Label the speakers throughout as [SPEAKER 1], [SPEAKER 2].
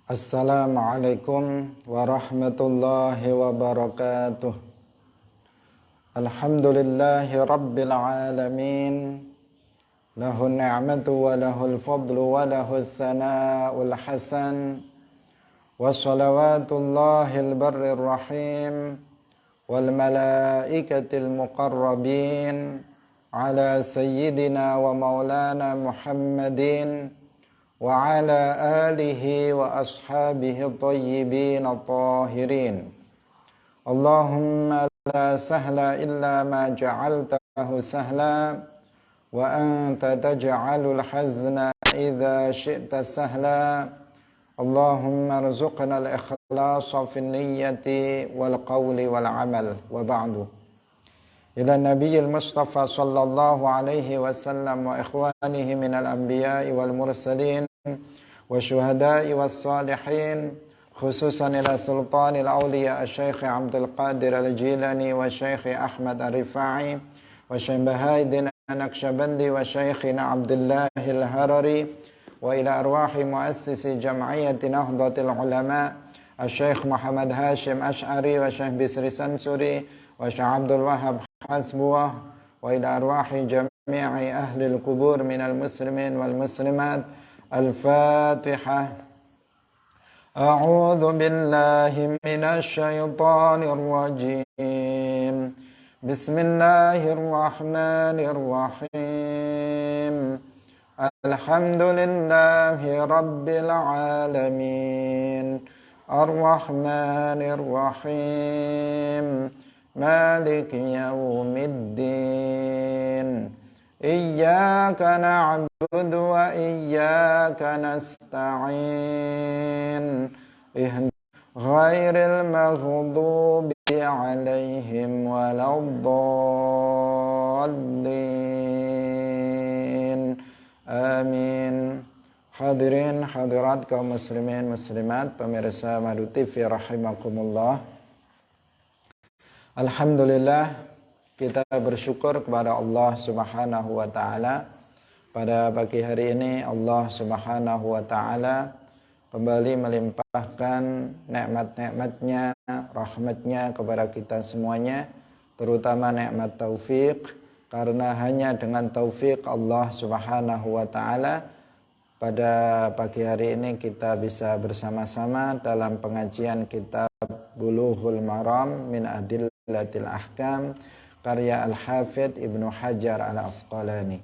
[SPEAKER 1] Assalamualaikum warahmatullahi wabarakatuh. Alhamdulillahi rabbil alamin. Lahun ni'matu wa lahul fadlu wa lahul thana'ul hasan. Wa salawatullahil barrir rahim. Wal malaikatil muqarrabin. Ala sayyidina wa maulana Muhammadin. Wa ala alihi wa ashabihi tayyibin at-tahirin. Allahumma la sahla illa ma ja'altahu sahla wa anta taj'alul hazna idza syi'ta sahla. Allahumma arzuqna al-ikhlasa fin niyyati wal qawli wal amal wa ba'du. Ila nabiyil Mustafa sallallahu alaihi wasallam wa ikhwanihi minal anbiya'i wal mursalin wa syuhada'i was salihin, khususan ila sultanil awliya Syekh Abdul Qadir Al-Jilani wa Syekh Ahmad Ar-Rifa'i wa Syekh Bahaidin An-Naqsyabandi wa Syekhina Abdullah Al-Harari wa ila arwahi muassisi jam'iyyati Nahdlatul Ulama Syekh Muhammad Hashim Ash'ari wa Syekh Bisri Sansuri wa Syekh Abdul Wahab Hasbuah wa ila arwahi jami'i ahli al-qubur minal muslimin wal muslimat. Al-Fatihah. A'udzu billahi minasy syaithanir rajim. Bismillahirrahmanirrahim. Alhamdulillahi rabbil alamin. Ar-Rahmanir Rahim. Malik yaumiddin. Iyyaka na'budu wa iyyaka nasta'in. Ghairil maghdubi 'alaihim waladdallin. Amin. Hadirin hadirat kaum muslimin muslimat, pemirsa Madu TV rahimakumullah. Alhamdulillah, kita bersyukur kepada Allah Subhanahu wa ta'ala. Pada pagi hari ini Allah Subhanahu wa ta'ala kembali melimpahkan nikmat-nikmatnya, rahmatnya kepada kita semuanya, terutama nikmat taufik, karena hanya dengan taufik Allah Subhanahu wa ta'ala pada pagi hari ini kita bisa bersama-sama dalam pengajian kitab Bulughul Maram min Adillatil Ahkam karya Al-Hafidh Ibnu Hajar Al-Asqalani.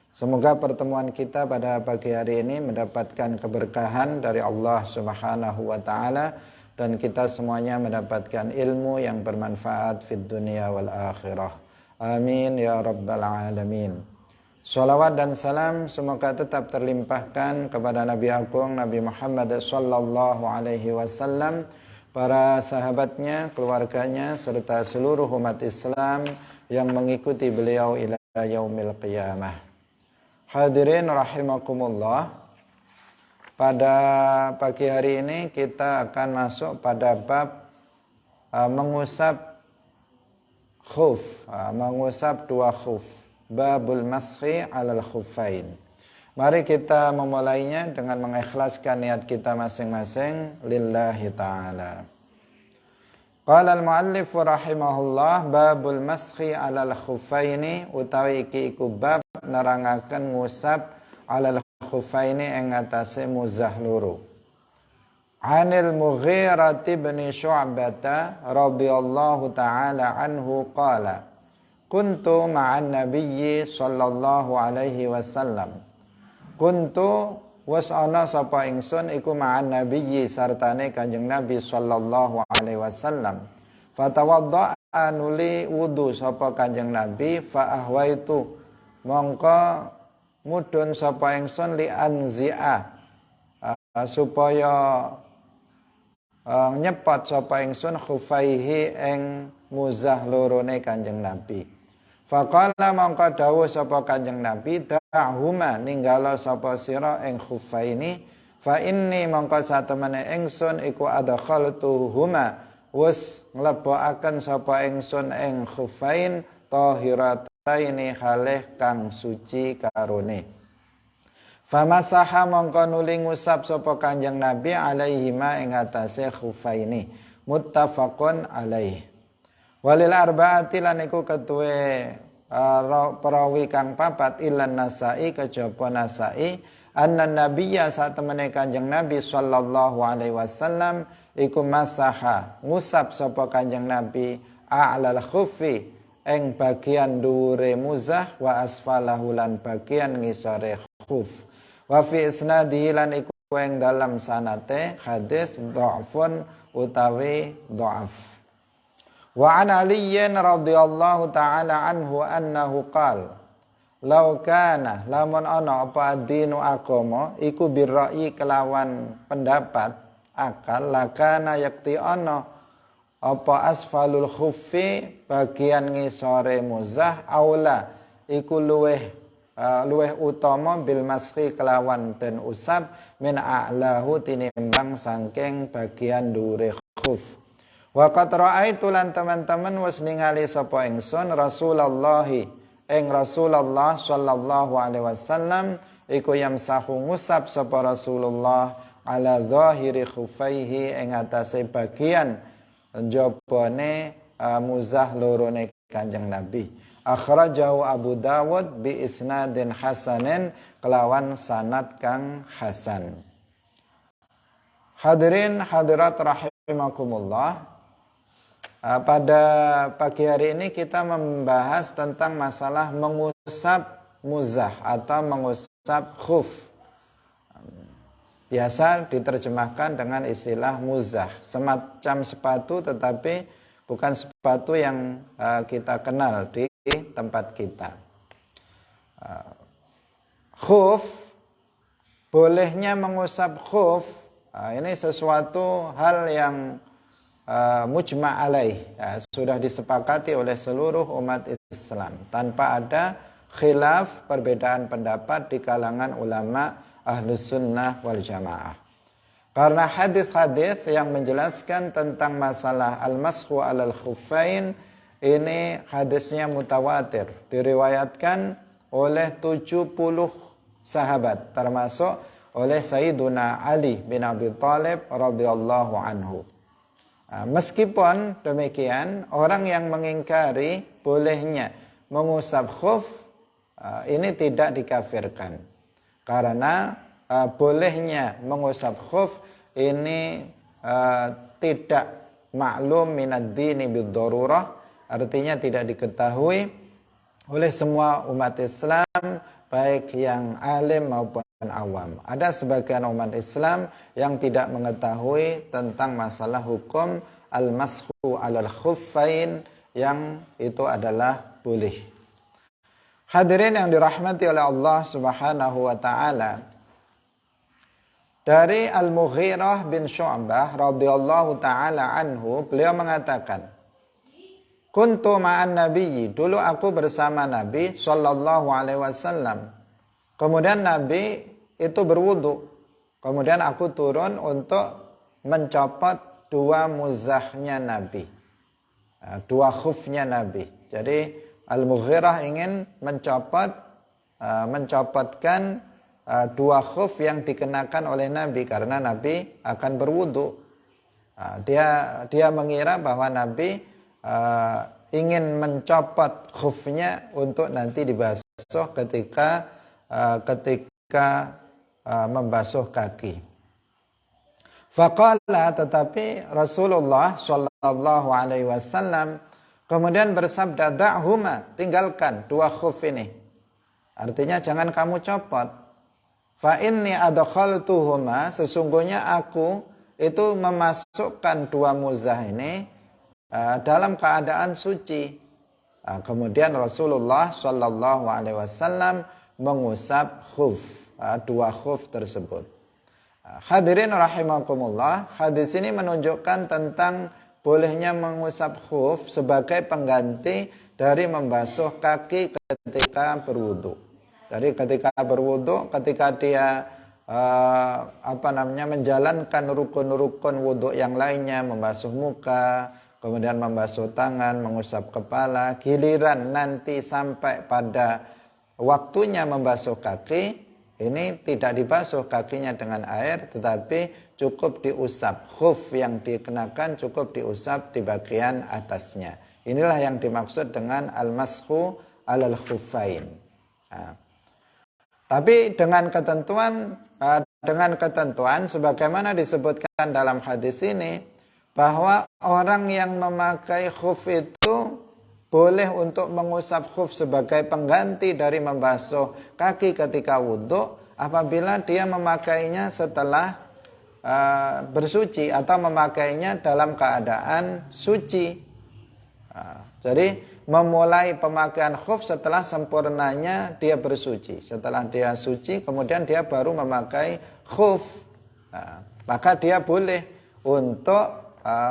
[SPEAKER 1] Semoga pertemuan kita pada pagi hari ini mendapatkan keberkahan dari Allah Subhanahu wa ta'ala dan kita semuanya mendapatkan ilmu yang bermanfaat fid dunia wal akhirah. Amin ya rabbal alamin. Salawat dan salam semoga tetap terlimpahkan kepada Nabi Agung Nabi Muhammad sallallahu alaihi wasallam, para sahabatnya, keluarganya, serta seluruh umat Islam yang mengikuti beliau ila yaumil qiyamah. Hadirin rahimakumullah, pada pagi hari ini kita akan masuk pada bab mengusap khuf, mengusap dua khuf, babul mashi alal khufain. Mari kita memulainya dengan mengikhlaskan niat kita masing-masing lillahi ta'ala. Qala al-muallif rahimahullah, babul mashi alal khufaini, utawi iki iku bab nerangaken ngusap alal khufaini ing atase muzah loro. Anil Mughirah bin Syu'bah radhiyallahu ta'ala anhu qala, kuntu ma'an nabiyyi sallallahu alaihi wasallam. Kuntu was ana sapa ingsun iku ma'an nabiyyi sartane Kanjeng Nabi sallallahu alaihi wasallam. Fatawadda'a nuli wudu sapa Kanjeng Nabi, fa ahwaitu mongko mudhun sapa ingsun li anzi'a supaya nyepot sapa ingsun khufaihi ing muzah lorone Kanjeng Nabi. Faqala mongko dawuh sapa Kanjeng Nabi, da'huma ninggala sapa sira ing khufaini, fa inni mongko satemene ingsun iku adkhaltuhuma wis nglebokaken sapa ingsun ing khufain tahirataini halih kang suci karone. Famasaha mongko nuli ngusap sapa Kanjeng Nabi alaihima ing atase khufaini. Muttafaqun alaih. Walil arba'ati lan iku ketuwe perawi kang papat ilan Nasai kejaba Nasai anna nabiyya sak temene Kanjeng Nabi sallallahu alaihi wasallam iku masaha ngusap sapa Kanjeng Nabi a'lal khuffi ing bagian dhuwure muzah wa asfalahu lan bagian ngisore khuf. Wa fi isnadihi lan iku ing dalam sanate hadis dha'fun utawi dha'af. Wa an Aliyin radhiyallahu ta'ala anhu annahu qala law kana lamun ana apa adinu agama iku birra'i kelawan pendapat akal lakana yakti ana apa asfalul khuffi bagian ngisore muzah aula iku luweh utama bil maski kelawan den usap min a'lahu tinimbang saking bagian dhuwure khuf. Wa qad ra'aitu lan teman-teman wis ningali sapa ingsun Rasulullah ing Rasulullah sallallahu alaihi wasallam iku yamsahu ngusap sapa Rasulullah ala zahiri khufaihi ing atase bagian njabane muzah lorone Kanjeng Nabi. Akhrajahu Abu Dawud bi isnadin hasanin kelawan sanad kang hasan. Hadirin hadirat rahimakumullah. Pada pagi hari ini kita membahas tentang masalah mengusap muzah atau mengusap khuf. Biasa diterjemahkan dengan istilah muzah, semacam sepatu tetapi bukan sepatu yang kita kenal di tempat kita. Khuf, bolehnya mengusap khuf, ini sesuatu hal yang mujma' alaih, sudah disepakati oleh seluruh umat Islam tanpa ada khilaf perbedaan pendapat di kalangan ulama ahlus sunnah wal jamaah. Karena hadis-hadis yang menjelaskan tentang masalah al-mashu alal khuffain ini hadisnya mutawatir, diriwayatkan oleh 70 sahabat termasuk oleh Sayyiduna Ali bin Abi Thalib radhiyallahu anhu. Meskipun demikian, orang yang mengingkari bolehnya mengusap khuf ini tidak dikafirkan. Karena bolehnya mengusap khuf ini tidak maklum minad dini bid-darurah, artinya tidak diketahui oleh semua umat Islam baik yang alim maupun awam. Ada sebagian umat Islam yang tidak mengetahui tentang masalah hukum al-mashu alal khuffain yang itu adalah boleh. Hadirin yang dirahmati oleh Allah Subhanahu wa taala. Dari Al-Mughirah bin Syu'bah radhiyallahu taala anhu, beliau mengatakan, "Kuntu ma'an nabiyyi, dulu aku bersama Nabi sallallahu alaihi wasallam. Kemudian Nabi itu berwudu. Kemudian aku turun untuk mencopot dua muzahnya Nabi. Dua khufnya Nabi. Jadi Al-Mughirah ingin mencopotkan dua khuf yang dikenakan oleh Nabi karena Nabi akan berwudu. Dia mengira bahwa Nabi ingin mencopot khufnya untuk nanti dibasuh ketika membasuh kaki. Faqala, tetapi Rasulullah sallallahu alaihi wasallam kemudian bersabda, "Da'huma, tinggalkan dua khuf ini." Artinya jangan kamu copot. Fa inni adkhaltuhuma, sesungguhnya aku itu memasukkan dua muzah ini dalam keadaan suci. Kemudian Rasulullah sallallahu alaihi wasallam mengusap khuf, dua khuf tersebut. Hadirin rahimakumullah, hadis ini menunjukkan tentang bolehnya mengusap khuf sebagai pengganti dari membasuh kaki ketika berwudu. Jadi ketika berwudu, ketika dia menjalankan rukun-rukun wudu yang lainnya, membasuh muka, kemudian membasuh tangan, mengusap kepala, giliran nanti sampai pada waktunya membasuh kaki, ini tidak dibasuh kakinya dengan air, tetapi cukup diusap. Khuf yang dikenakan cukup diusap di bagian atasnya. Inilah yang dimaksud dengan al-mashu alal khuffain. Nah, tapi dengan ketentuan sebagaimana disebutkan dalam hadis ini, bahwa orang yang memakai khuf itu boleh untuk mengusap khuf sebagai pengganti dari membasuh kaki ketika wudhu apabila dia memakainya setelah bersuci atau memakainya dalam keadaan suci. Jadi memulai pemakaian khuf setelah sempurnanya dia bersuci. Setelah dia suci kemudian dia baru memakai khuf. Maka dia boleh untuk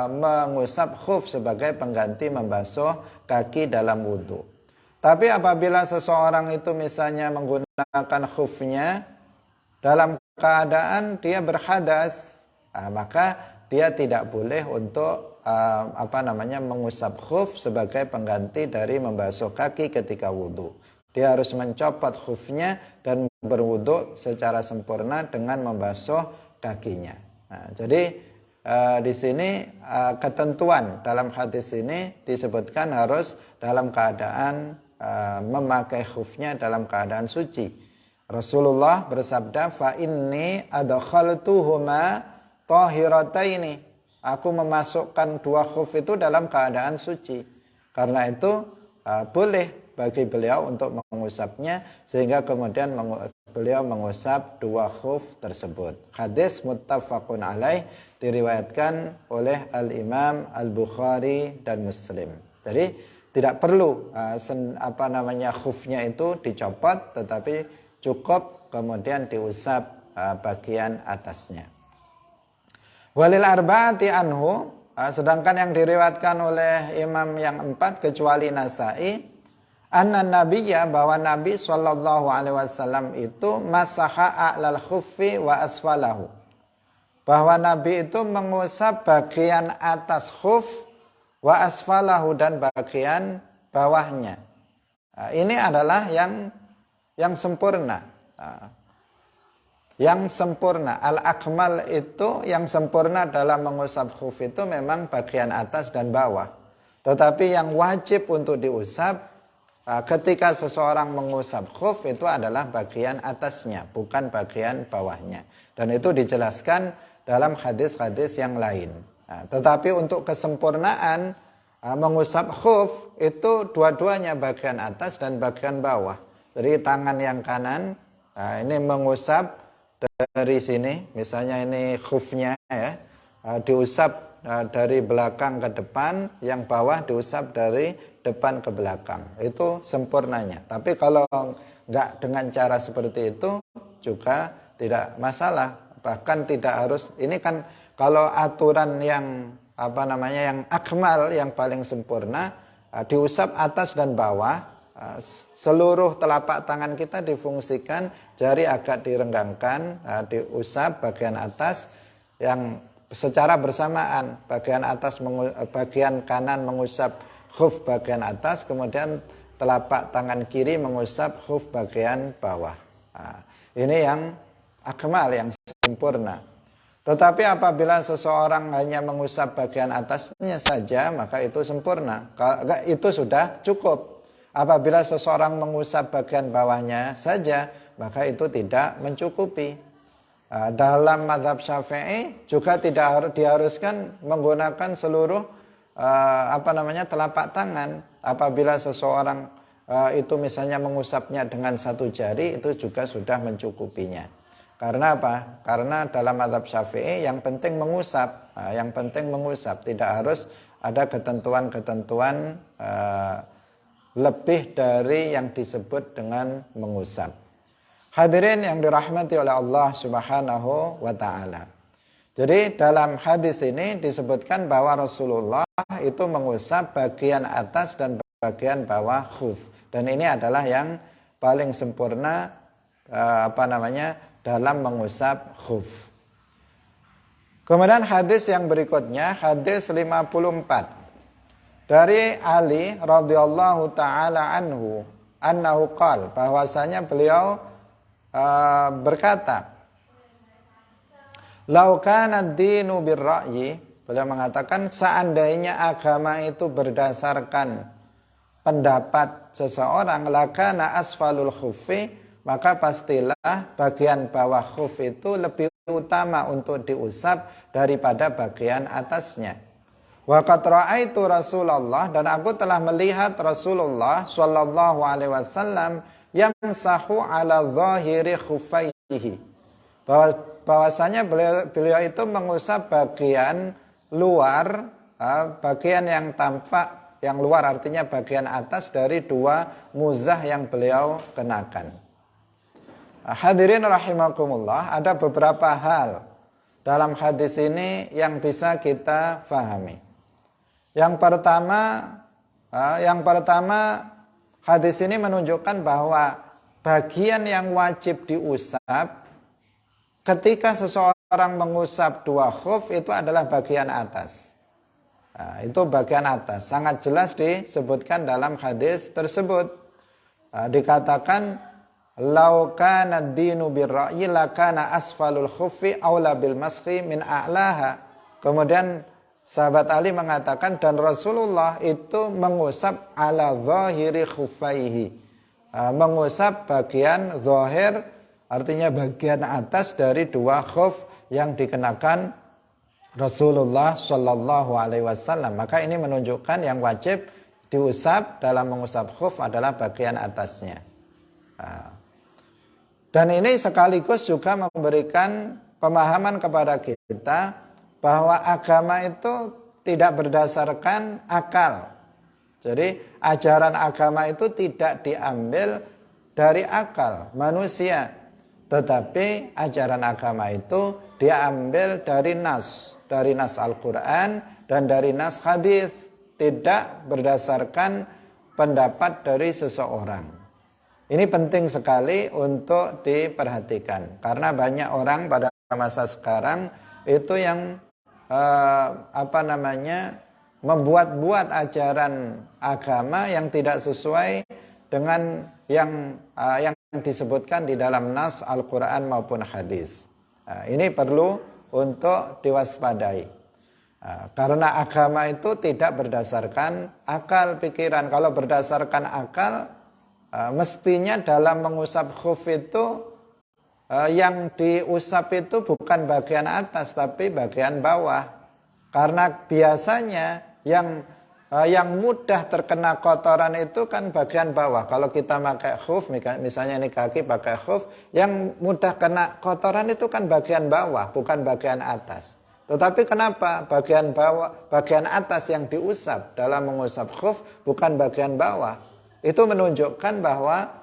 [SPEAKER 1] mengusap khuf sebagai pengganti membasuh kaki dalam wudhu. Tapi apabila seseorang itu misalnya menggunakan khufnya dalam keadaan dia berhadas, maka dia tidak boleh untuk mengusap khuf sebagai pengganti dari membasuh kaki ketika wudhu. Dia harus mencopot khufnya dan berwudhu secara sempurna dengan membasuh kakinya. Jadi di sini ketentuan dalam hadis ini disebutkan harus dalam keadaan memakai khufnya dalam keadaan suci. Rasulullah bersabda, fa inni adkhaltuhuma tahirataini. Aku memasukkan dua khuf itu dalam keadaan suci. Karena itu boleh bagi beliau untuk mengusapnya sehingga kemudian beliau mengusap dua khuf tersebut. Hadis muttafaqun alaih diriwayatkan oleh Al-Imam Al-Bukhari dan Muslim. Jadi tidak perlu khufnya itu dicopot, tetapi cukup kemudian diusap bagian atasnya. Walil arba'ati anhu, sedangkan yang diriwayatkan oleh imam yang 4 kecuali Nasa'i, anna nabiyya, bahwa Nabi SAW itu masaha a'lal khuffi wa asfalahu, bahwa Nabi itu mengusap bagian atas khuf wa asfalahu dan bagian bawahnya. Ini adalah yang sempurna. Yang sempurna, al-akmal itu yang sempurna dalam mengusap khuf itu memang bagian atas dan bawah. Tetapi yang wajib untuk diusap ketika seseorang mengusap khuf itu adalah bagian atasnya, bukan bagian bawahnya. Dan itu dijelaskan dalam hadis-hadis yang lain. Tetapi untuk kesempurnaan mengusap khuf itu dua-duanya, bagian atas dan bagian bawah. Jadi tangan yang kanan ini mengusap dari sini, misalnya ini khufnya ya, diusap dari belakang ke depan, yang bawah diusap dari depan ke belakang. Itu sempurnanya. Tapi kalau enggak dengan cara seperti itu juga tidak masalah. Bahkan tidak harus, ini kan kalau aturan yang yang akmal, yang paling sempurna, diusap atas dan bawah. Seluruh telapak tangan kita difungsikan, jari agak direnggangkan, diusap bagian atas yang secara bersamaan, bagian kanan mengusap khuf bagian atas, kemudian telapak tangan kiri mengusap khuf bagian bawah. Ini yang akmal, yang sempurna. Tetapi apabila seseorang hanya mengusap bagian atasnya saja, maka itu sempurna, itu sudah cukup. Apabila seseorang mengusap bagian bawahnya saja, maka itu tidak mencukupi. Dalam mazhab Syafi'i juga tidak diharuskan menggunakan seluruh telapak tangan. Apabila seseorang itu misalnya mengusapnya dengan satu jari, itu juga sudah mencukupinya. Karena apa? Karena dalam mazhab Syafi'i yang penting mengusap, tidak harus ada ketentuan-ketentuan lebih dari yang disebut dengan mengusap. Hadirin yang dirahmati oleh Allah Subhanahu wa taala. Jadi dalam hadis ini disebutkan bahwa Rasulullah itu mengusap bagian atas dan bagian bawah khuf, dan ini adalah yang paling sempurna dalam mengusap khuf. Kemudian hadis yang berikutnya, hadis 54. Dari Ali radhiyallahu taala anhu, annahu qala, bahwasanya beliau berkata, "Lau kana ad-dinu bir-ra'yi," beliau mengatakan seandainya agama itu berdasarkan pendapat seseorang, lakana asfalul khuffi, maka pastilah bagian bawah khuf itu lebih utama untuk diusap daripada bagian atasnya. Wa qad ra'aitu Rasulullah, dan aku telah melihat Rasulullah sallallahu alaihi wasallam yamsahu ala zahiri khuffaihi, bahwasanya beliau itu mengusap bagian luar, bagian yang tampak, yang luar artinya bagian atas dari dua muzah yang beliau kenakan. Hadirin rahimakumullah, ada beberapa hal dalam hadis ini yang bisa kita fahami. Yang pertama, hadis ini menunjukkan bahwa bagian yang wajib diusap ketika seseorang mengusap dua khuf itu adalah bagian atas. Nah, itu bagian atas. Sangat jelas disebutkan dalam hadis tersebut. Dikatakan, "Lau kana ad-dinu bir-ra'yi lakana asfalul khuffi aula bil mashi min a'laha." Kemudian sahabat Ali mengatakan, dan Rasulullah itu mengusap ala zahiri khuffaihi, mengusap bagian zahir, artinya bagian atas dari dua khuf yang dikenakan Rasulullah Shallallahu Alaihi Wasallam. Maka ini menunjukkan yang wajib diusap dalam mengusap khuf adalah bagian atasnya. Dan ini sekaligus juga memberikan pemahaman kepada kita bahwa agama itu tidak berdasarkan akal. Jadi ajaran agama itu tidak diambil dari akal manusia, tetapi ajaran agama itu diambil dari nas Al-Quran dan dari nas hadis, tidak berdasarkan pendapat dari seseorang. Ini penting sekali untuk diperhatikan, karena banyak orang pada masa sekarang itu yang membuat-buat ajaran agama yang tidak sesuai dengan yang disebutkan di dalam nas Al-Quran maupun hadis. Ini perlu untuk diwaspadai, karena agama itu tidak berdasarkan akal pikiran. Kalau berdasarkan akal, mestinya dalam mengusap khuf itu yang diusap itu bukan bagian atas tapi bagian bawah, karena biasanya yang mudah terkena kotoran itu kan bagian bawah. Kalau kita pakai khuf, misalnya ini kaki pakai khuf, yang mudah kena kotoran itu kan bagian bawah, bukan bagian atas. Tetapi kenapa bagian atas yang diusap dalam mengusap khuf, bukan bagian bawah? Itu menunjukkan bahwa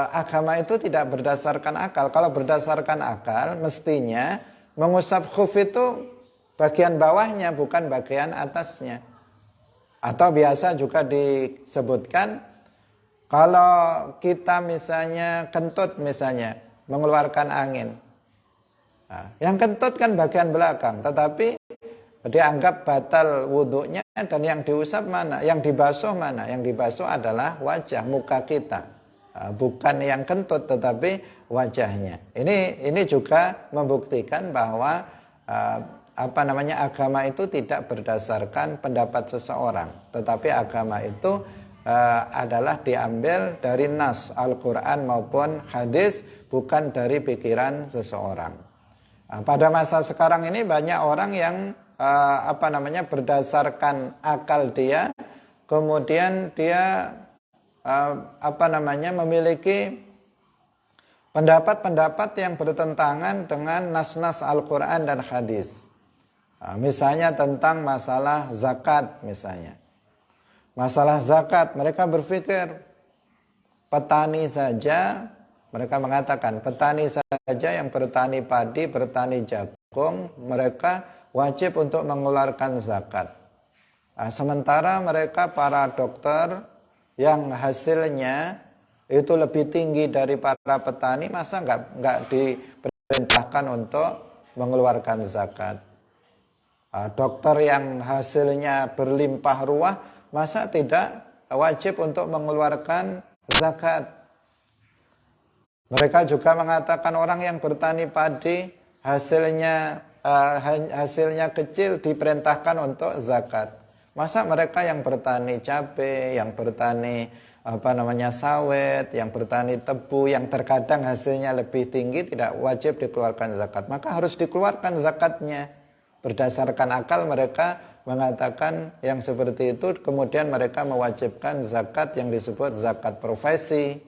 [SPEAKER 1] agama itu tidak berdasarkan akal. Kalau berdasarkan akal, mestinya mengusap khuf itu bagian bawahnya, bukan bagian atasnya. Atau biasa juga disebutkan, kalau kita misalnya kentut, misalnya mengeluarkan angin, yang kentut kan bagian belakang, tetapi dianggap batal wudhunya, dan yang diusap mana? Yang dibasuh mana? Yang dibasuh adalah wajah, muka kita, bukan yang kentut tetapi wajahnya. Ini juga membuktikan bahwa agama itu tidak berdasarkan pendapat seseorang, tetapi agama itu adalah diambil dari nas Al-Quran maupun hadis, bukan dari pikiran seseorang. Pada masa sekarang ini banyak orang yang berdasarkan akal dia, kemudian dia memiliki pendapat-pendapat yang bertentangan dengan nas-nas Al-Quran dan hadis. Misalnya tentang masalah zakat misalnya. Masalah zakat, mereka berpikir petani saja, mereka mengatakan petani saja yang bertani padi, bertani jagung, mereka wajib untuk mengeluarkan zakat. Sementara mereka para dokter yang hasilnya itu lebih tinggi dari para petani, masa nggak diperintahkan untuk mengeluarkan zakat? Dokter yang hasilnya berlimpah ruah, masa tidak wajib untuk mengeluarkan zakat? Mereka juga mengatakan orang yang bertani padi hasilnya kecil diperintahkan untuk zakat. Masa mereka yang bertani cabai, yang bertani sawit, yang bertani tebu, yang terkadang hasilnya lebih tinggi tidak wajib dikeluarkan zakat. Maka harus dikeluarkan zakatnya. Berdasarkan akal mereka mengatakan yang seperti itu, kemudian mereka mewajibkan zakat yang disebut zakat profesi.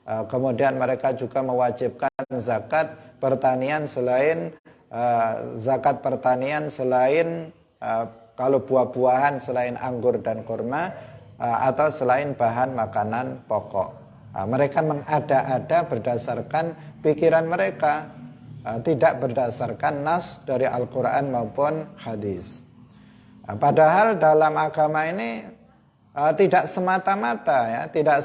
[SPEAKER 1] Kemudian mereka juga mewajibkan zakat pertanian selain zakat pertanian selain kalau buah-buahan selain anggur dan kurma atau selain bahan makanan pokok. Mereka mengada-ada berdasarkan pikiran mereka, tidak berdasarkan nas dari Al-Quran maupun hadis. Padahal dalam agama ini tidak semata-mata tidak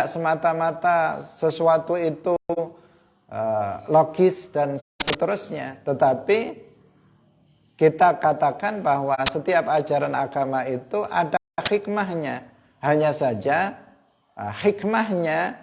[SPEAKER 1] semata-mata sesuatu itu logis dan seterusnya, tetapi kita katakan bahwa setiap ajaran agama itu ada hikmahnya. Hanya saja hikmahnya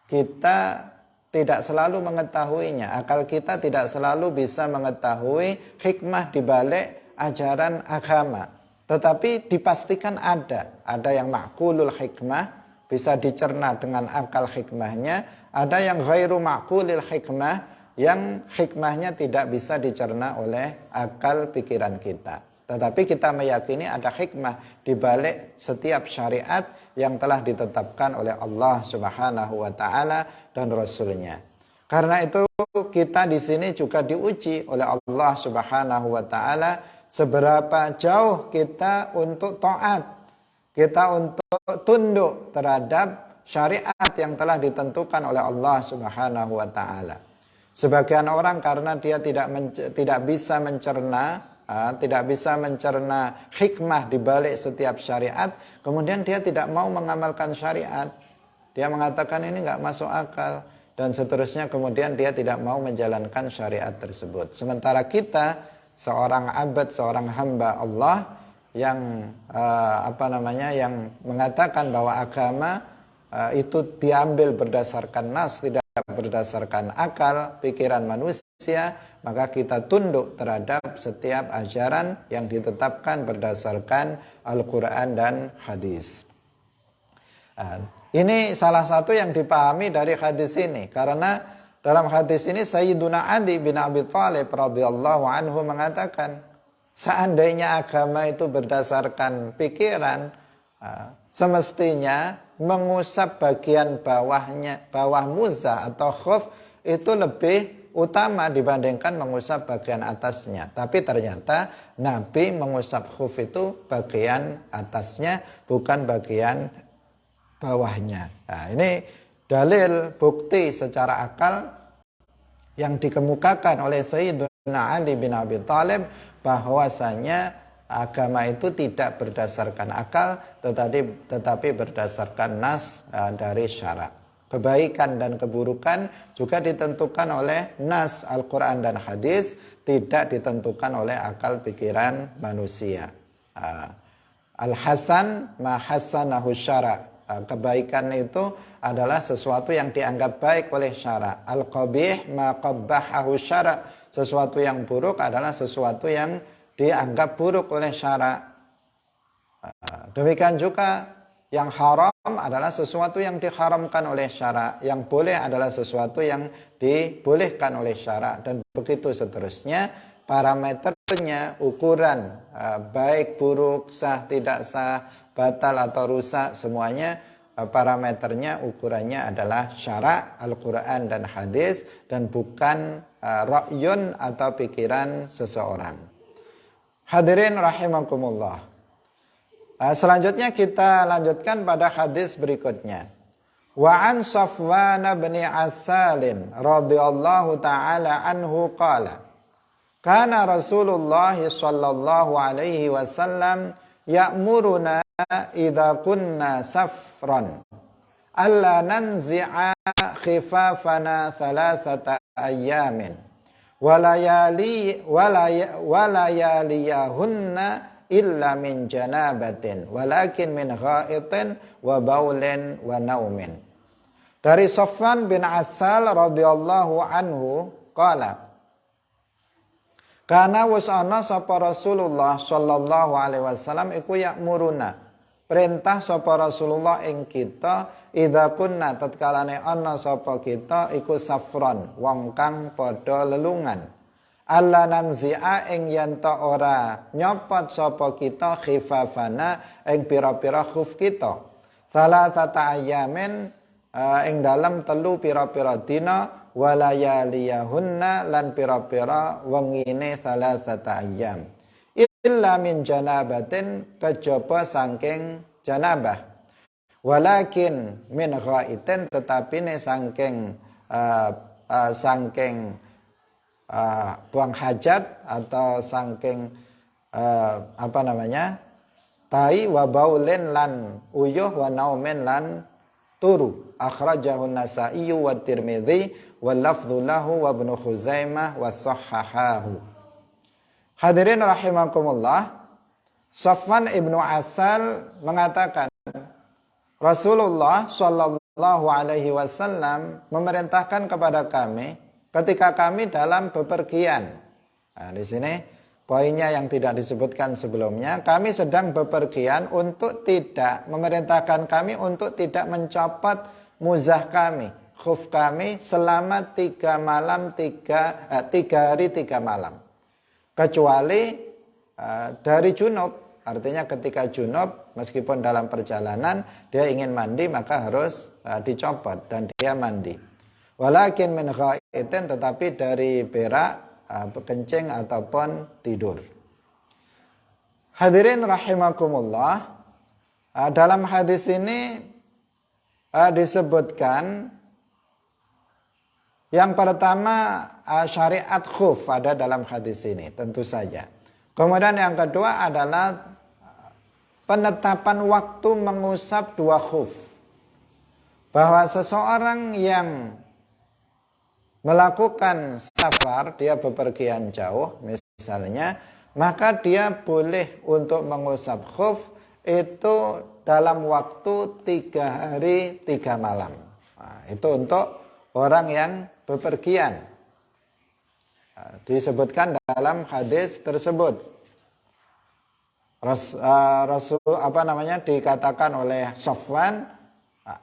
[SPEAKER 1] kita tidak selalu mengetahuinya. Akal kita tidak selalu bisa mengetahui hikmah di balik ajaran agama. Tetapi dipastikan ada yang ma'kulul hikmah, bisa dicerna dengan akal hikmahnya. Ada yang ghairu ma'kulil hikmah, yang hikmahnya tidak bisa dicerna oleh akal pikiran kita. Tetapi kita meyakini ada hikmah di balik setiap syariat yang telah ditetapkan oleh Allah Subhanahu wa taala dan Rasul-Nya. Karena itu kita di sini juga diuji oleh Allah Subhanahu wa taala seberapa jauh kita untuk taat, kita untuk tunduk terhadap syariat yang telah ditentukan oleh Allah Subhanahu wa taala. Sebagian orang karena dia tidak bisa mencerna hikmah di balik setiap syariat, kemudian dia tidak mau mengamalkan syariat. Dia mengatakan ini nggak masuk akal dan seterusnya, kemudian dia tidak mau menjalankan syariat tersebut. Sementara kita seorang abad, seorang hamba Allah yang yang mengatakan bahwa agama itu diambil berdasarkan nas, tidak berdasarkan akal pikiran manusia, maka kita tunduk terhadap setiap ajaran yang ditetapkan berdasarkan Al-Quran dan hadis. Ini salah satu yang dipahami dari hadis ini, karena dalam hadis ini Sayyiduna Ali bin Abi Thalib radhiyallahu anhu mengatakan, seandainya agama itu berdasarkan pikiran, semestinya mengusap bagian bawah muza atau khuf itu lebih utama dibandingkan mengusap bagian atasnya. Tapi ternyata Nabi mengusap khuf itu bagian atasnya, bukan bagian bawahnya. Nah, ini dalil bukti secara akal yang dikemukakan oleh Sayyidina Ali bin Abi Thalib bahwasanya agama itu tidak berdasarkan akal, tetapi berdasarkan nas dari syara. Kebaikan dan keburukan juga ditentukan oleh nas Al-Quran dan hadis, tidak ditentukan oleh akal pikiran manusia. Al-hasan ma hassanahu syara. Kebaikan itu adalah sesuatu yang dianggap baik oleh syara. Al-qabih ma qabbahahu syara. Sesuatu yang buruk adalah sesuatu yang dianggap buruk oleh syara. Demikian juga yang haram adalah sesuatu yang diharamkan oleh syara. Yang boleh adalah sesuatu yang dibolehkan oleh syara. Dan begitu seterusnya. Parameternya, ukuran baik, buruk, sah, tidak sah, batal atau rusak, semuanya parameternya, ukurannya adalah syara, Al-Quran dan hadis, dan bukan ra'yun atau pikiran seseorang. Hadirin rahimakumullah. Selanjutnya kita lanjutkan pada hadis berikutnya. Wa an Safwan bin Asalin radhiyallahu taala anhu qala, kana Rasulullah sallallahu alaihi wasallam ya'muruna idza kunna safran alla nanzi'a khifafana thalathata ayyamin walayaliyahunna illa min janabatin walakin min ghaitin wa baulin wa naumin. Dari Safwan bin Asal radhiyallahu anhu qala kana wis ana sapa Rasulullah sallallahu alaihi wasallam iku ya'muruna perintah sapa Rasulullah ing kita idza kunna tatkalane ana sapa kita iku safron wong kang padha lelungan alla nanzi'a ing yen ta ora nyopot sapa kita khifafana ing pira-pira khuf kita salasata ayamin ing dalam telu pira-pira dina walayaliyahunna lan pira-pira wengine salasata ayyam illa min janabatin kejaba saking janabah walakin min ghaitin tetapi ne saking buang hajat atau saking tai wa baulin lan uyuh wa naumin lan turu akhrajahu Nasa'i wa Tirmidzi wal lafdhu lahu wa Ibnu Khuzaimah wa sahhahahu. Hadirin rahimakumullah, Safwan ibnu Asal mengatakan Rasulullah sallallahu alaihi wasallam memerintahkan kepada kami ketika kami dalam bepergian. Nah, di sini poinnya yang tidak disebutkan sebelumnya, kami sedang bepergian untuk tidak memerintahkan kami untuk tidak mencopot muzah kami, khuf kami selama 3 hari 3 malam. Kecuali dari junub, artinya ketika junub meskipun dalam perjalanan dia ingin mandi maka harus dicopot dan dia mandi. Walakin min ghaitin tetapi dari berak kencing ataupun tidur. Hadirin rahimakumullah, dalam hadis ini disebutkan yang pertama syariat khuf ada dalam hadis ini tentu saja. Kemudian yang kedua adalah penetapan waktu mengusap 2 khuf. Bahwa seseorang yang melakukan safar, dia bepergian jauh misalnya, maka dia boleh untuk mengusap khuf itu dalam waktu 3 hari 3 malam. Nah, itu untuk orang yang bepergian. Nah, disebutkan dalam hadis tersebut. Dikatakan oleh Safwan,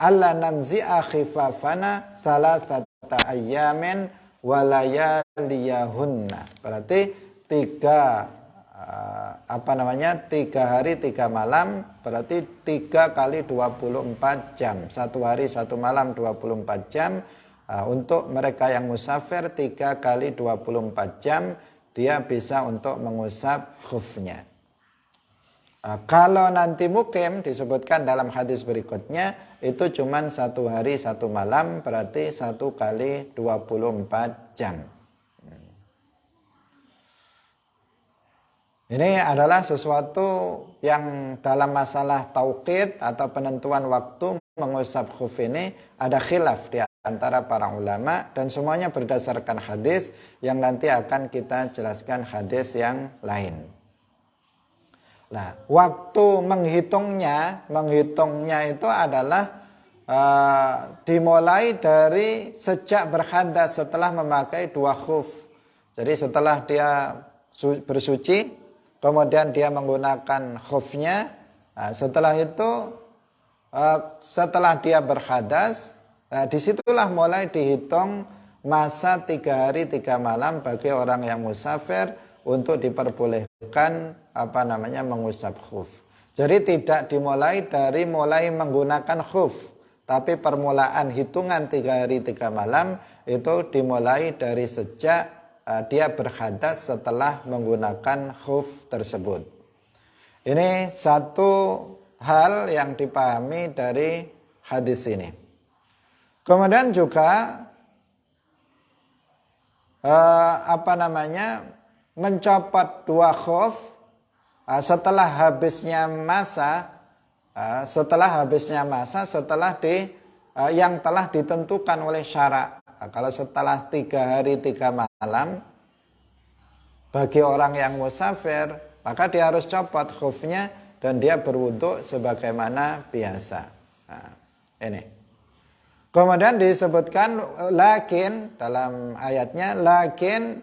[SPEAKER 1] alla nanzi'a khifafana salasata ayyamin walayaliyahunna. Berarti 3 hari 3 malam berarti 3 kali 24 jam. 1 hari 1 malam 24 jam. Untuk mereka yang musafir 3 kali 24 jam dia bisa untuk mengusap khufnya. Kalau nanti mukim disebutkan dalam hadis berikutnya itu cuman 1 hari 1 malam berarti 1 kali 24 jam. Ini adalah sesuatu yang dalam masalah tauqid atau penentuan waktu mengusap khuf ini ada khilaf di antara para ulama dan semuanya berdasarkan hadis yang nanti akan kita jelaskan hadis yang lain. Nah, waktu menghitungnya itu adalah dimulai dari sejak berhadas setelah memakai 2 khuf. Jadi setelah dia bersuci, kemudian dia menggunakan khufnya. Nah, setelah itu, setelah dia berhadas, disitulah mulai dihitung masa 3 hari 3 malam bagi orang yang musafir untuk diperbolehkan mengusap khuf. Jadi tidak dimulai dari mulai menggunakan khuf, tapi permulaan hitungan 3 hari 3 malam itu dimulai dari sejak dia berhadas setelah menggunakan khuf tersebut. Ini satu hal yang dipahami dari hadis ini. Kemudian juga mencopot 2 khuf setelah habisnya masa yang telah ditentukan oleh syarak. Kalau setelah 3 hari 3 malam bagi orang yang musafir maka dia harus copot khufnya dan dia berwudu sebagaimana biasa. Nah, ini. Kemudian disebutkan lakin dalam ayatnya lakin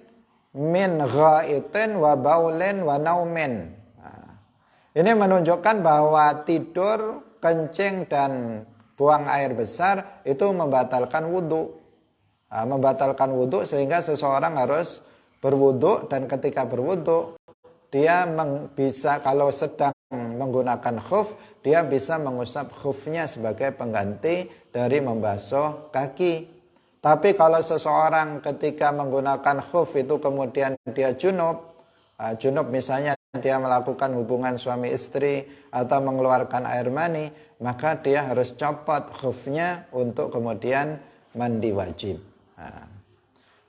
[SPEAKER 1] min ghaitin wa baulin wa naumin. Nah, ini menunjukkan bahwa tidur, kencing dan buang air besar itu membatalkan wudu. Nah, membatalkan wudu sehingga seseorang harus berwudu, dan ketika berwudu dia bisa, kalau sedang menggunakan khuf, dia bisa mengusap khufnya sebagai pengganti dari membasuh kaki. Tapi kalau seseorang ketika menggunakan khuf itu kemudian dia junub misalnya dia melakukan hubungan suami istri atau mengeluarkan air mani, maka dia harus copot khufnya untuk kemudian mandi wajib. Nah,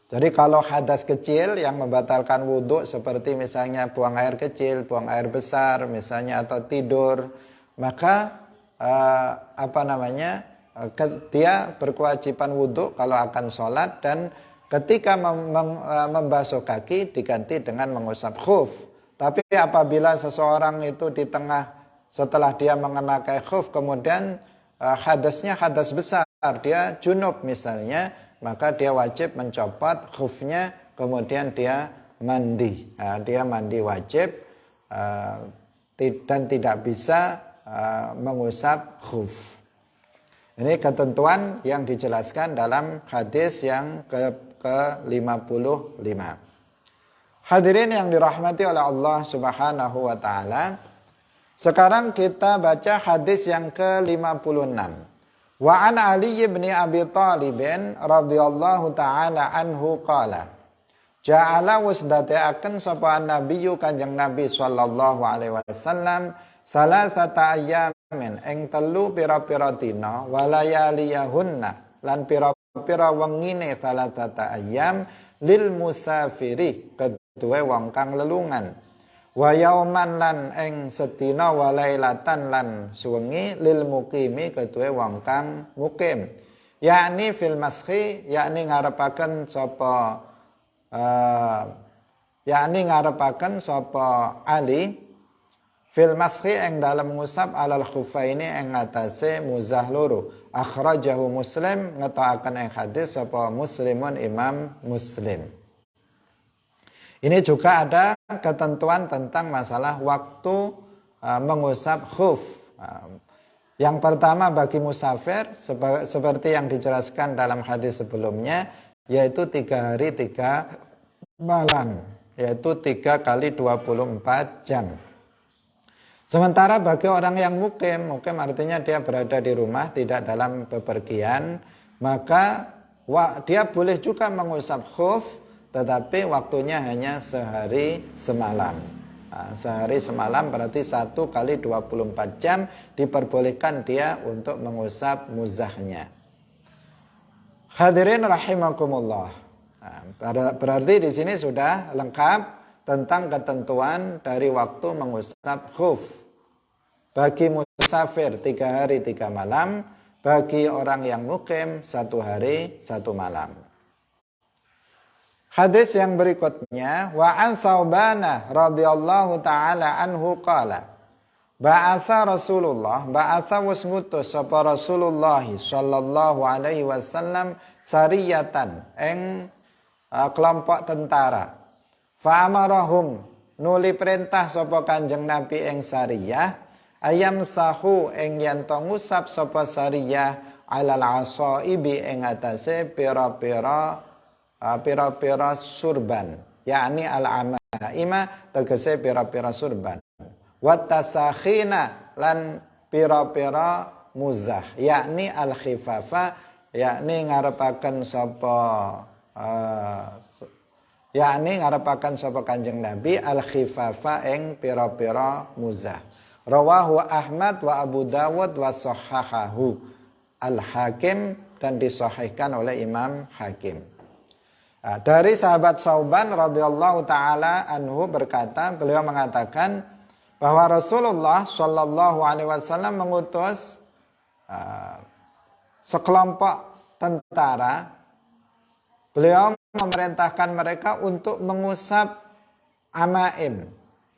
[SPEAKER 1] jadi kalau hadas kecil yang membatalkan wudhu seperti misalnya buang air kecil, buang air besar misalnya, atau tidur, maka dia berkewajiban wudhu kalau akan sholat, dan ketika membasuh kaki diganti dengan mengusap khuf. Tapi apabila seseorang itu di tengah setelah dia memakai khuf kemudian hadasnya hadas besar, dia junub misalnya, maka dia wajib mencopot khufnya kemudian dia mandi. Nah, dia mandi wajib dan tidak bisa mengusap khuf. Ini ketentuan yang dijelaskan dalam hadis yang ke-55. Hadirin yang dirahmati oleh Allah Subhanahu wa taala. Sekarang kita baca hadis yang ke-56. Wa an Ali bin Abi Thalib radhiyallahu taala anhu qala ja'ala wasdata'aken sapa nabiyyu Kanjeng Nabi sallallahu alaihi wasallam salasata ayyamin ing telu pira-pira dina walayaliyahunna lan pira-pira wengine salasata ayyam lil musafiri keduwe wong kang lelungan. Wa yauman lan ing sedina wa lailatan lan suwengi lil muqimi keduwe wong kang mukim, yakni fil mashi, yakni ngarepaken sapa Ali fil mashi ing dalem ngusap alal khufaini ing ngatasé muzah loro. Akhrajahu Muslim, ngetokaken ing hadis sapa Muslimun Imam Muslim. Ini juga ada ketentuan tentang masalah waktu mengusap khuf. Yang pertama bagi musafir seperti yang dijelaskan dalam hadis sebelumnya, yaitu 3 hari 3 malam, yaitu 3 kali 24 jam. Sementara bagi orang yang mukim artinya dia berada di rumah, tidak dalam bepergian, maka dia boleh juga mengusap khuf, tetapi waktunya hanya sehari semalam. Nah, sehari semalam berarti 1 kali 24 jam diperbolehkan dia untuk mengusap muzahnya. Hadirin rahimakumullah. Nah, berarti di sini sudah lengkap tentang ketentuan dari waktu mengusap khuf. Bagi musafir 3 hari 3 malam, bagi orang yang mukim 1 hari 1 malam. Hadis yang berikutnya, wa an Thawbana radhiyallahu taala anhu qala ba'atha Rasulullah, ba'atha was ngutus sapa Rasulullah sallallahu alaihi wasallam sariyatan ing kelompok tentara. Fa amarahum, nuli perintah sapa Kanjeng Nabi ing sariyah ayam sahu ing yen to ngusap sapa sariyah alal asaibi ing atase pira-pira surban, yakni al-amaima tegese pira-pira surban. Wattasakhina lan pira-pira muzah, yakni al-khifafa, yakni ngarepaken sapa Kanjeng Nabi al-khifafa ing pira-pira muzah. Rawahu Ahmad wa Abu Dawud wa sahahahu al-Hakim, dan disahihkan oleh Imam Hakim. Nah, dari sahabat Sauban radhiyallahu taala anhu berkata, beliau mengatakan bahwa Rasulullah shallallahu alaihi wasallam mengutus sekelompok tentara. Beliau memerintahkan mereka untuk mengusap amaim,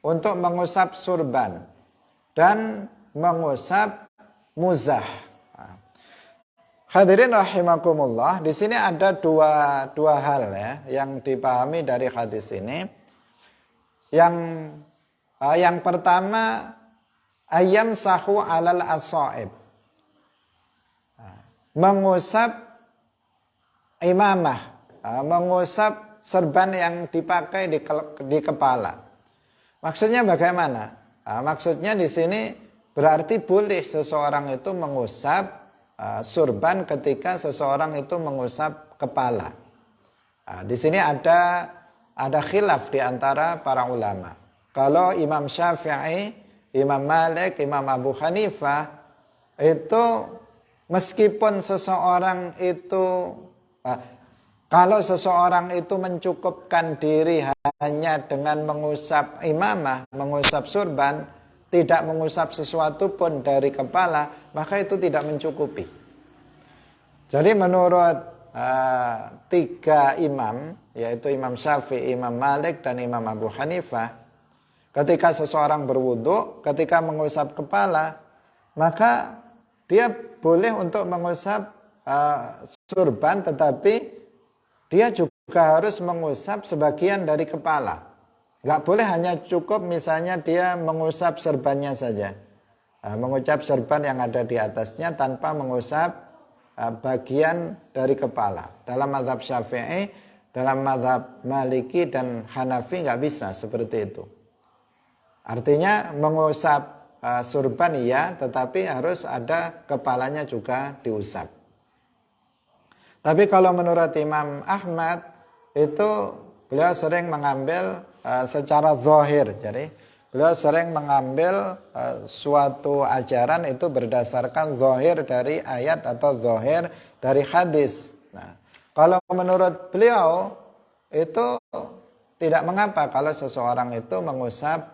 [SPEAKER 1] untuk mengusap surban dan mengusap muzah. Hadirin rahimakumullah, di sini ada dua hal ya yang dipahami dari hadis ini. Yang pertama, ayam sahu alal asaib, mengusap imamah, mengusap serban yang dipakai di kepala. Maksudnya bagaimana? Maksudnya di sini berarti boleh seseorang itu mengusap surban ketika seseorang itu mengusap kepala. Di sini ada khilaf di antara para ulama. Kalau Imam Syafi'i, Imam Malik, Imam Abu Hanifah itu meskipun seseorang itu kalau seseorang itu mencukupkan diri hanya dengan mengusap imamah, mengusap surban, tidak mengusap sesuatu pun dari kepala, maka itu tidak mencukupi. Jadi menurut tiga imam, yaitu Imam Syafi'i, Imam Malik, dan Imam Abu Hanifah, ketika seseorang berwudu, ketika mengusap kepala, maka dia boleh untuk mengusap surban, tetapi dia juga harus mengusap sebagian dari kepala. Gak boleh hanya cukup misalnya dia mengusap serbannya saja, mengucap serban yang ada di atasnya tanpa mengusap bagian dari kepala. Dalam mazhab Syafi'i, dalam mazhab Maliki dan Hanafi gak bisa seperti itu. Artinya mengusap surban iya, tetapi harus ada kepalanya juga diusap. Tapi kalau menurut Imam Ahmad itu beliau sering mengambil secara zahir. Jadi beliau sering mengambil suatu ajaran itu berdasarkan zahir dari ayat atau zahir dari hadis. Nah, kalau menurut beliau itu tidak mengapa kalau seseorang itu mengusap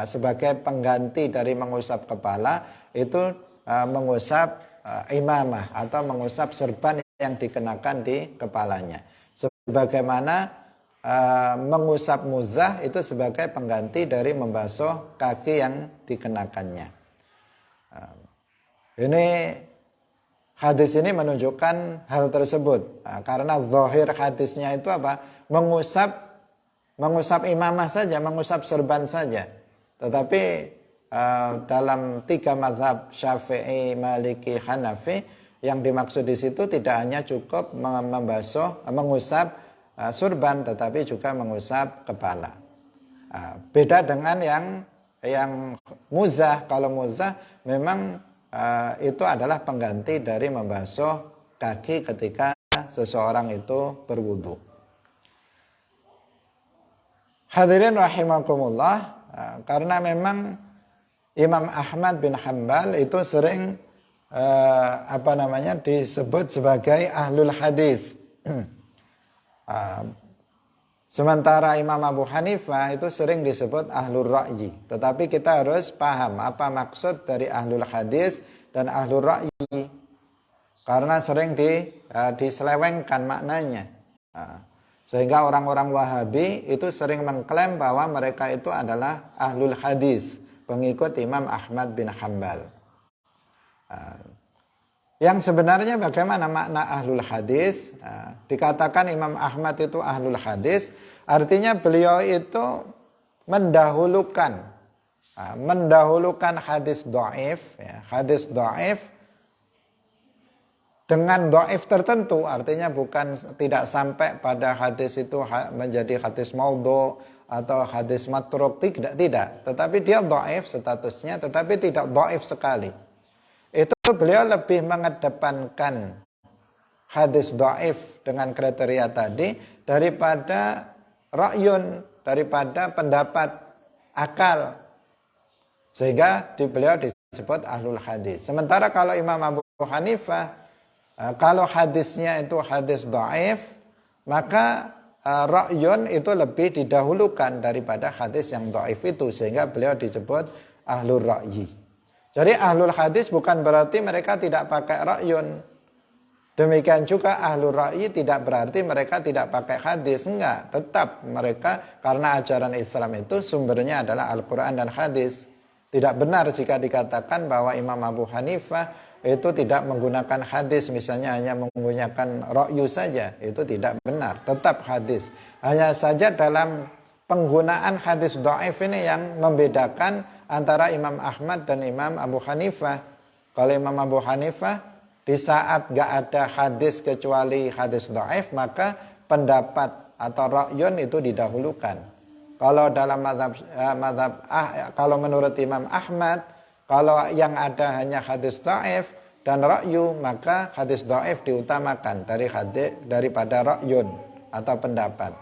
[SPEAKER 1] sebagai pengganti dari mengusap kepala itu mengusap imamah atau mengusap serban yang dikenakan di kepalanya. Sebagaimana mengusap muzah itu sebagai pengganti dari membasuh kaki yang dikenakannya. Ini hadis ini menunjukkan hal tersebut. Karena zahir hadisnya itu apa? Mengusap imamah saja, mengusap serban saja. Tetapi dalam tiga mazhab Syafi'i, Maliki, Hanafi, yang dimaksud di situ tidak hanya cukup mengusap surban, tetapi juga mengusap kepala. Beda dengan yang muzah. Kalau muzah memang itu adalah pengganti dari membasuh kaki ketika seseorang itu berwudu. Hadirin rahimakumullah, karena memang Imam Ahmad bin Hanbal itu sering disebut sebagai ahlul hadis. Sementara Imam Abu Hanifah itu sering disebut ahlul ra'yi. Tetapi kita harus paham apa maksud dari ahlul hadis dan ahlul ra'yi, karena sering diselewengkan maknanya. Sehingga orang-orang Wahabi itu sering mengklaim bahwa mereka itu adalah ahlul hadis, pengikut Imam Ahmad bin Hanbal. Yang sebenarnya bagaimana makna ahlul hadis? Dikatakan Imam Ahmad itu ahlul hadis, artinya beliau itu mendahulukan hadis dhaif, hadis dhaif dengan dhaif tertentu, artinya bukan tidak sampai pada hadis itu menjadi hadis maudhu atau hadis matruk, tidak, tetapi dia dhaif statusnya, tetapi tidak dhaif sekali. Itu beliau lebih mengedepankan hadis dhaif dengan kriteria tadi daripada ra'yun, daripada pendapat akal, sehingga beliau disebut ahlul hadis. Sementara kalau Imam Abu Hanifah, kalau hadisnya itu hadis dhaif, maka ra'yun itu lebih didahulukan daripada hadis yang dhaif itu, sehingga beliau disebut ahlul ra'yi. Jadi ahlul hadis bukan berarti mereka tidak pakai ra'yun. Demikian juga ahlul ra'yi tidak berarti mereka tidak pakai hadis, enggak. Tetap mereka, karena ajaran Islam itu sumbernya adalah Al-Quran dan hadis. Tidak benar jika dikatakan bahwa Imam Abu Hanifah itu tidak menggunakan hadis, misalnya hanya menggunakan ra'yu saja. Itu tidak benar, tetap hadis. Hanya saja dalam penggunaan hadis dhaif ini yang membedakan antara Imam Ahmad dan Imam Abu Hanifah. Kalau Imam Abu Hanifah, di saat gak ada hadis kecuali hadis dhaif, maka pendapat atau ra'yun itu didahulukan. Kalau dalam kalau menurut Imam Ahmad, kalau yang ada hanya hadis dhaif dan ra'yu, maka hadis dhaif diutamakan daripada ra'yun atau pendapat.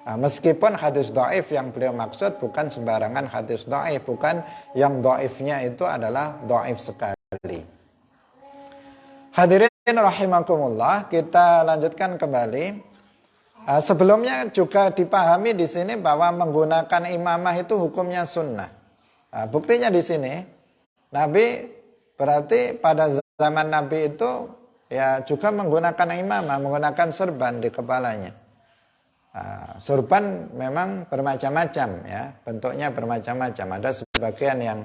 [SPEAKER 1] Nah, meskipun hadis dhaif yang beliau maksud bukan sembarangan hadis dhaif, bukan yang dhaifnya itu adalah dhaif sekali. Hadirin rahimakumullah, kita lanjutkan kembali. Sebelumnya juga dipahami di sini bahwa menggunakan imamah itu hukumnya sunnah. Buktinya di sini, Nabi berarti pada zaman Nabi itu ya juga menggunakan imamah, menggunakan serban di kepalanya. Serban memang bermacam-macam ya, bentuknya bermacam-macam. Ada sebagian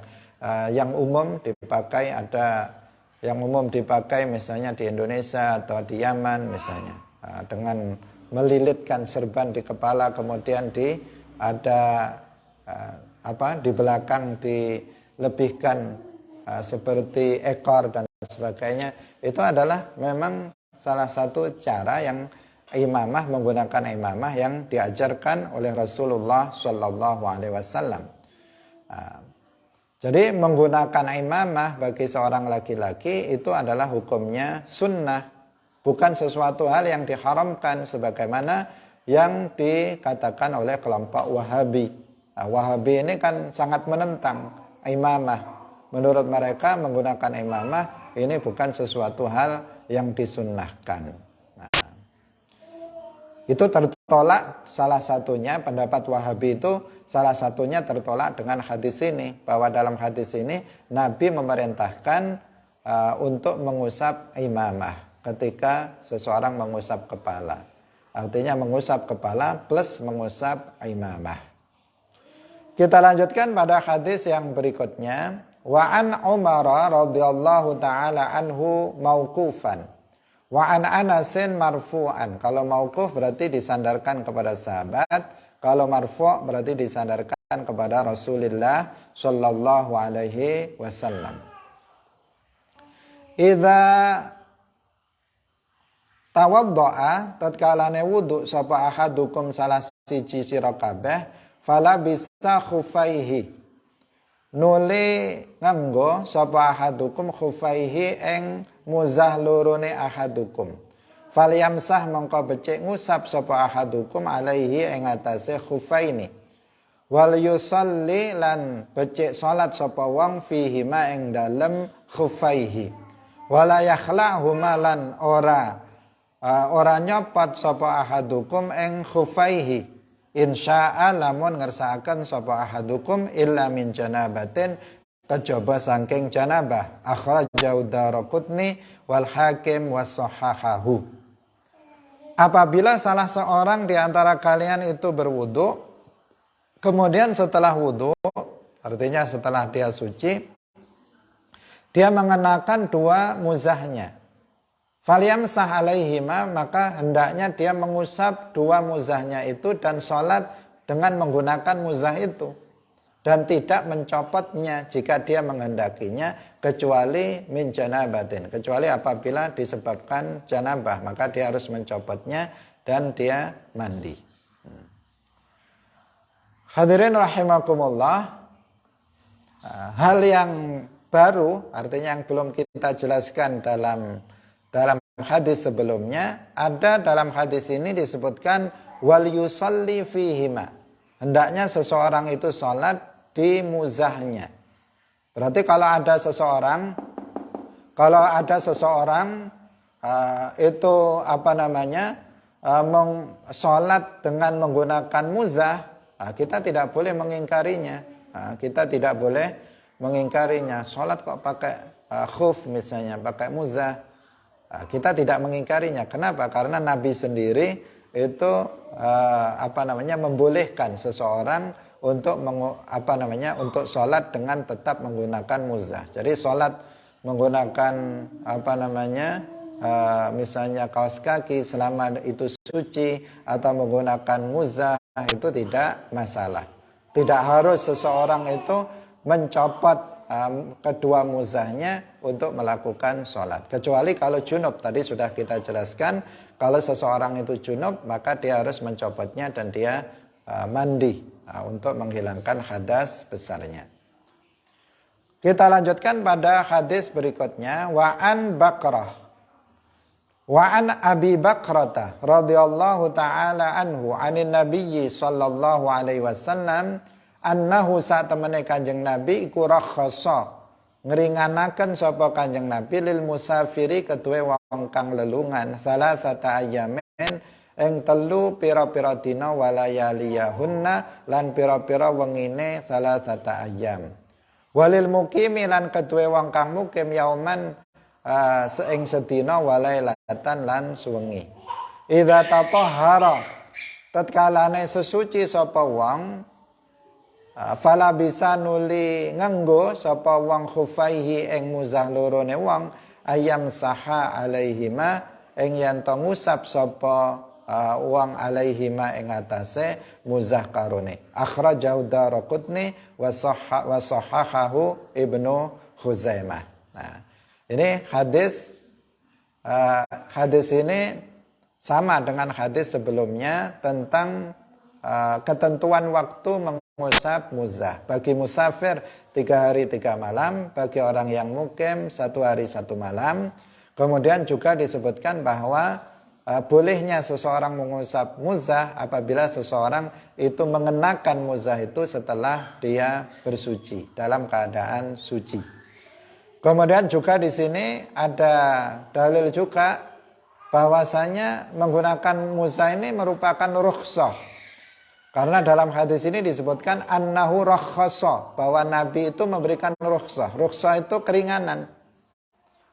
[SPEAKER 1] yang umum dipakai, ada yang umum dipakai misalnya di Indonesia atau di Yaman misalnya, dengan melilitkan serban di kepala, kemudian di belakang dilebihkan seperti ekor dan sebagainya. Itu adalah memang salah satu cara yang menggunakan imamah yang diajarkan oleh Rasulullah Shallallahu Alaihi Wasallam. Jadi menggunakan imamah bagi seorang laki-laki itu adalah hukumnya sunnah, bukan sesuatu hal yang diharamkan sebagaimana yang dikatakan oleh kelompok Wahabi. Wahabi ini kan sangat menentang imamah. Menurut mereka menggunakan imamah ini bukan sesuatu hal yang disunnahkan. Itu tertolak, salah satunya pendapat Wahabi itu salah satunya tertolak dengan hadis ini, bahwa dalam hadis ini Nabi memerintahkan untuk mengusap imamah ketika seseorang mengusap kepala. Artinya mengusap kepala plus mengusap imamah. Kita lanjutkan pada hadis yang berikutnya. Wa an Umar radhiyallahu taala anhu mauqufan. Wa an Anasin marfu'an. Kalau mauquf berarti disandarkan kepada sahabat, kalau marfu' berarti disandarkan kepada Rasulullah sallallahu alaihi wasallam. Idza tawaddoa, tatkalane wudu sapa ahadukum salah siji sira kabeh, fala bisa khufaihi, nuli nganggo sapa ahadukum khufaihi ing muzah lorone ahadukum, falyamsah mongko becik ngusap sapa ahadukum alaihi ing atase khufaini, wal yusalli lan becik salat sapa wong fihi ma ing dalem khufaihi, wala yakhla'huma lan ora nyopot sapa ahadukum ing khufaihi, insya'a lamun ngersakaken sapa ahadukum illa min janabatin, kejaba saking janabah. Akhrajahu Daraqutni wal Hakim wa sahahahu. Apabila salah seorang di antara kalian itu berwudu, kemudian setelah wudu, artinya setelah dia suci, dia mengenakan dua muzahnya, falyamsah alaihima, maka hendaknya dia mengusap dua muzahnya itu dan sholat dengan menggunakan muzah itu, dan tidak mencopotnya jika dia menghendakinya, kecuali min janabatin, kecuali apabila disebabkan janabah, maka dia harus mencopotnya dan dia mandi. Hadirin rahimakumullah, hal yang baru, artinya yang belum kita jelaskan dalam hadis sebelumnya, ada dalam hadis ini disebutkan wal yusalli fihima, hendaknya seseorang itu sholat di muzahnya. Berarti kalau ada seseorang itu sholat dengan menggunakan muzah, kita tidak boleh mengingkarinya. Kita tidak boleh mengingkarinya. Sholat kok pakai khuf misalnya, pakai muzah. Kita tidak mengingkarinya. Kenapa? Karena Nabi sendiri itu membolehkan seseorang untuk untuk sholat dengan tetap menggunakan muzah. Jadi sholat menggunakan misalnya kaos kaki selama itu suci atau menggunakan muzah itu tidak masalah. Tidak harus seseorang itu mencopot kedua muzahnya untuk melakukan sholat. Kecuali kalau junub, tadi sudah kita jelaskan, kalau seseorang itu junub maka dia harus mencopotnya dan dia mandi untuk menghilangkan hadas besarnya. Kita lanjutkan pada hadis berikutnya. Wa'an Bakrah, wa'an Abi Bakrata radhiyallahu ta'ala anhu anin nabiyyi sallallahu alaihi wasallam annahu saat temene Kanjeng Nabi iku rakhasa ngringanaken sapa Kanjeng Nabi lil musafiri kedue wong kang lelungan salasata ayamin ing telu pira-pira dina walayaliyahunna lan pira-pira wengine salasata ayam. Walil mukimi lan kedue wong kang mukim yauman ing sedina walailatan lan suwengi. Idza tatahhara tatkalane sesuci sapa wong fala bisa nuli nganggo sapa wong khufaihi ing muzah lorone wong ayam saha alaihima ing yen to ngusap sapa wong alaihima ing atase muzah karone. Akhrajahu Daraqutni wa sahahahu Ibnu Khuzaimah. Nah, ini hadis ini sama dengan hadis sebelumnya tentang ketentuan waktu mengusap muzah. Bagi musafir 3 hari 3 malam, bagi orang yang mukim 1 hari 1 malam. Kemudian juga disebutkan bahwa bolehnya seseorang mengusap muzah apabila seseorang itu mengenakan muzah itu setelah dia bersuci, dalam keadaan suci. Kemudian juga di sini ada dalil juga bahwasanya menggunakan muzah ini merupakan rukhsah. Karena dalam hadis ini disebutkan annahu rakhasa, bahwa Nabi itu memberikan rukhsah. Rukhsah itu keringanan.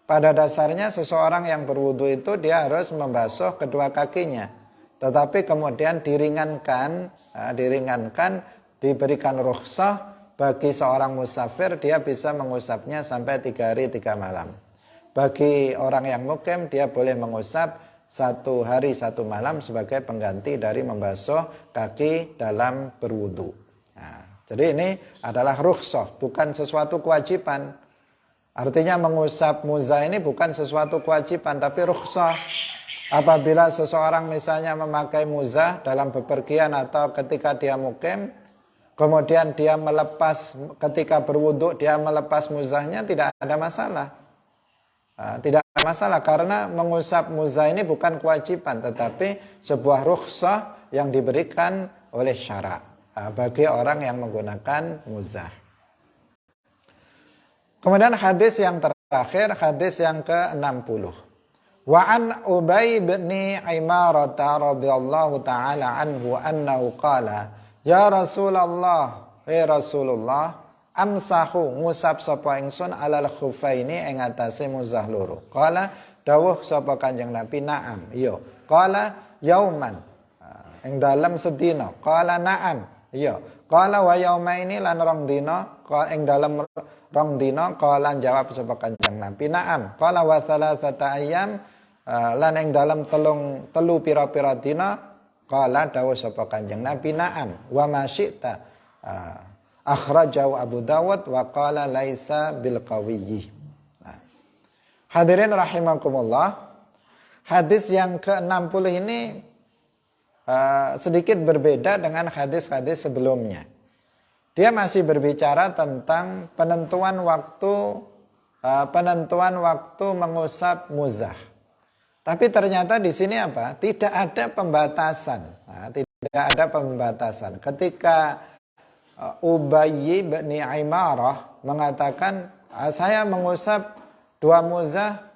[SPEAKER 1] Pada dasarnya seseorang yang berwudu itu dia harus membasuh kedua kakinya. Tetapi kemudian diringankan, diberikan rukhsah bagi seorang musafir, dia bisa mengusapnya sampai 3 hari 3 malam. Bagi orang yang mukim dia boleh mengusap 1 hari 1 malam sebagai pengganti dari membasuh kaki dalam berwudu. Nah, jadi ini adalah rukhsah, bukan sesuatu kewajiban. Artinya mengusap muzah ini bukan sesuatu kewajiban, tapi rukhsah. Apabila seseorang misalnya memakai muzah dalam bepergian atau ketika dia mukim, kemudian dia melepas, ketika berwudu dia melepas muzahnya, tidak ada masalah. Tidak ada masalah karena mengusap muzah ini bukan kewajiban, tetapi sebuah rukhsah yang diberikan oleh syara bagi orang yang menggunakan muzah. Kemudian hadis yang terakhir, hadis yang ke-60. Wa an Ubay bin Imarah radhiyallahu taala anhu annahu qala, ya Rasulullah, Rasulullah, amsahu ngusap sapa ingsun alal khufaini ing atase muzah loro. Qala dawuh sapa Kanjeng Nabi, na'am, iya. Qala yauman, ing dalem sedina. Qala na'am, iya. Qala wa yaumaini lan rong dina, ing dalem rong dina. Qala jawab sapa Kanjeng Nabi, na'am. Qala wa salasata ayyam, lan ing dalem telu pira-pira dina. Qala dawuh sapa Kanjeng Nabi, na'am wa ma syi'ta. Akhrajahu Abu Dawud wa qala laisa bil qawiyyi. Hadirin rahimakumullah, hadis yang ke-60 ini sedikit berbeda dengan hadis-hadis sebelumnya. Dia masih berbicara tentang penentuan waktu mengusap muzah. Tapi ternyata di sini apa? Tidak ada pembatasan. Tidak ada pembatasan. Ketika Ubay bin Imarah mengatakan, saya mengusap 2 muzah,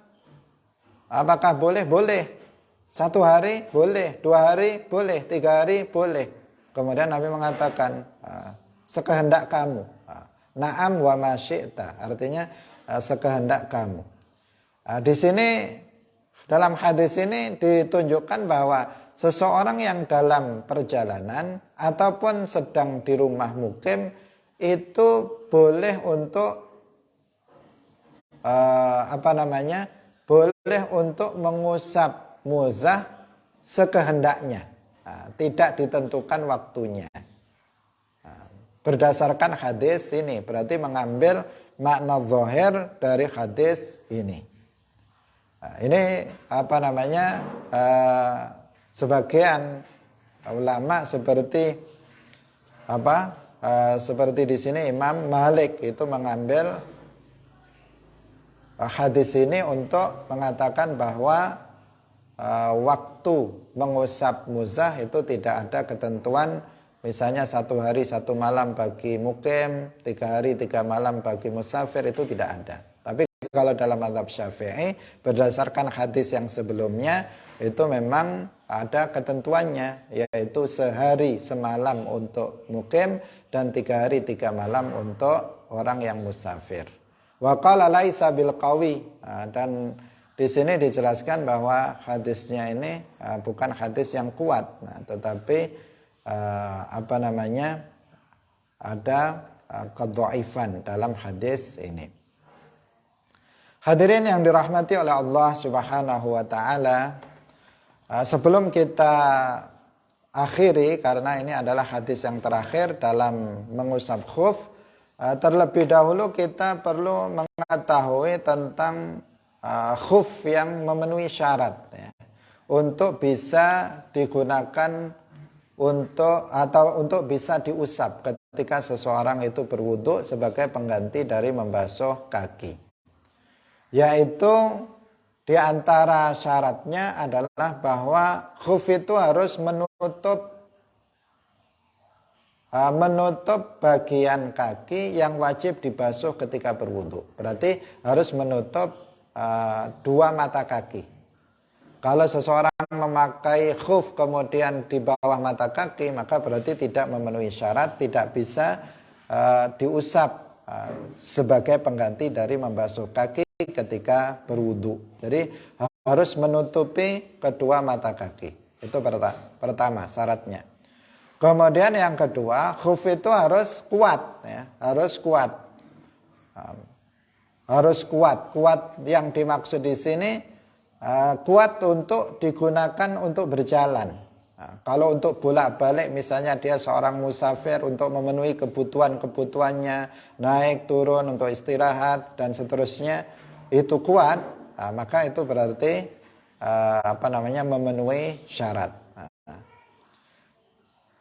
[SPEAKER 1] apakah boleh? Boleh. 1 hari boleh, 2 hari boleh, 3 hari boleh. Kemudian Nabi mengatakan, sekehendak kamu. Na'am wa ma syi'ta, artinya sekehendak kamu. Di sini dalam hadis ini ditunjukkan bahwa seseorang yang dalam perjalanan ataupun sedang di rumah mukim itu boleh untuk boleh untuk mengusap muzah sekehendaknya, tidak ditentukan waktunya. Berdasarkan hadis ini berarti mengambil makna zahir dari hadis ini. Ini sebagian ulama seperti seperti di sini Imam Malik itu mengambil hadis ini untuk mengatakan bahwa waktu mengusap muzah itu tidak ada ketentuan, misalnya 1 hari 1 malam bagi mukim, 3 hari 3 malam bagi musafir, itu tidak ada. Tapi kalau dalam mazhab Syafi'i berdasarkan hadis yang sebelumnya itu memang ada ketentuannya, yaitu sehari semalam untuk mukim dan 3 hari 3 malam untuk orang yang musafir. Wa qala laisa bil qawi, dan di sini dijelaskan bahwa hadisnya ini bukan hadis yang kuat, tetapi ada kedhaifan dalam hadis ini. Hadirin yang dirahmati oleh Allah Subhanahu wa taala, sebelum kita akhiri karena ini adalah hadis yang terakhir dalam mengusap khuf, terlebih dahulu kita perlu mengetahui tentang khuf yang memenuhi syarat ya, untuk bisa digunakan untuk bisa diusap ketika seseorang itu berwudu sebagai pengganti dari membasuh kaki. Yaitu di antara syaratnya adalah bahwa khuf itu harus menutup bagian kaki yang wajib dibasuh ketika berwudu. Berarti harus menutup 2 mata kaki. Kalau seseorang memakai khuf kemudian di bawah mata kaki, maka berarti tidak memenuhi syarat, tidak bisa diusap sebagai pengganti dari membasuh kaki ketika berwudu. Jadi harus menutupi kedua mata kaki. Itu pertama syaratnya. Kemudian yang kedua, khuf itu harus kuat ya, harus kuat. Harus kuat. Kuat yang dimaksud di sini kuat untuk digunakan untuk berjalan. Kalau untuk bolak-balik misalnya dia seorang musafir untuk memenuhi kebutuhannya, naik turun untuk istirahat dan seterusnya, itu kuat, maka itu berarti memenuhi syarat.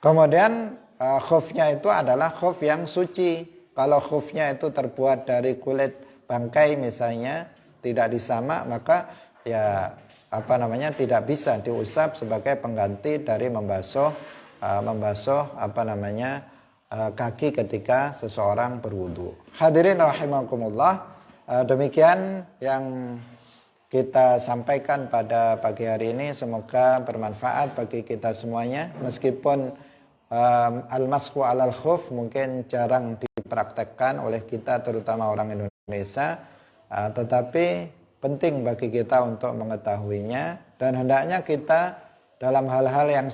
[SPEAKER 1] Kemudian khufnya itu adalah khuf yang suci. Kalau khufnya itu terbuat dari kulit bangkai misalnya, tidak disamak, maka tidak bisa diusap sebagai pengganti dari membasuh kaki ketika seseorang berwudu. Hadirin rahimakumullah, demikian yang kita sampaikan pada pagi hari ini, semoga bermanfaat bagi kita semuanya. Meskipun al-mashu alal khuf mungkin jarang dipraktekkan oleh kita, terutama orang Indonesia, tetapi penting bagi kita untuk mengetahuinya, dan hendaknya kita dalam hal-hal yang